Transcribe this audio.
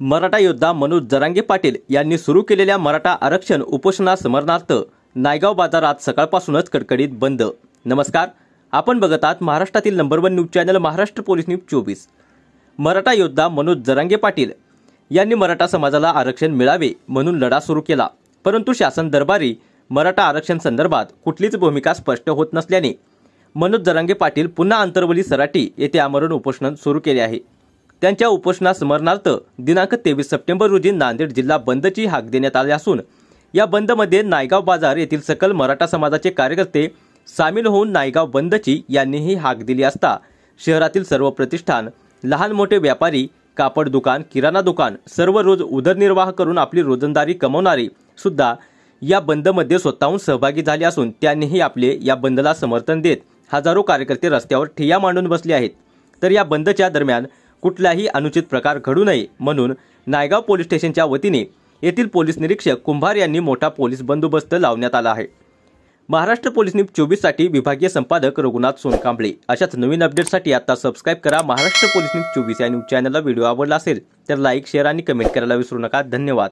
मराठा योद्धा मनोज जरांगे पाटील यांनी सुरू केलेल्या मराठा आरक्षण उपोषणा समरणार्थ नायगाव बाजार आज सकाळपासूनच कडकडीत बंद। नमस्कार, आपण बघत आहात महाराष्ट्रातील number 1 news channel Maharashtra police news 24। Maratha योद्धा मनोज जरांगे पाटील यांनी मराठा समाजाला आरक्षण मिळावे म्हणून लढा सुरू केला, परंतु शासन दरबारी मराठा आरक्षण संदर्भात कुठलीच भूमिका स्पष्ट होत नसल्याने मनोज जरांगे पाटील पुन्हा अंतरवली सराटी येथे आमरण उपोषण सुरू केले आहे। त्यांच्या उपोषणा समरणार्थ दिनांक 23 सप्टेंबर रोजी नांदेड जिल्हा बंदची हाक देण्यात आली असून या बंदमध्ये नायगाव बाजार येथील सकल मराठा समाजाचे कार्यकर्ते सामील होऊन नायगाव बंदची यांनीही हाक दिली असता शहरातील सर्व प्रतिष्ठान, लहान मोठे व्यापारी, कापड दुकान, किराणा दुकान सर्व रोज उदरनिर्वाह करून आपली रोजंदारी कमवणारे सुद्धा या बंदमध्ये स्वतःहून सहभागी झाले असून त्यांनीही आपले या बंदला समर्थन देत हजारो कार्यकर्ते रस्त्यावर ठिय्या मांडून बसले आहेत। तर या बंदच्या दरम्यान कुठलाही अनुचित प्रकार घडू नये म्हणून नायगाव पोलीस स्टेशनच्या वतीने येथील पोलीस निरीक्षक कुंभार यांनी मोठा पोलीस बंदोबस्त लावण्यात आला आहे। महाराष्ट्र पोलीस न्यूज 24 साठी विभागीय संपादक रघुनाथ सोनकांबळे। अशाच नवीन अपडेट्ससाठी आता सबस्क्राइब करा महाराष्ट्र पोलीस न्यूज 24 या न्यूज चॅनलला। व्हिडिओ आवडला असेल तर लाईक, शेअर आणि कमेंट करायला विसरू नका। धन्यवाद।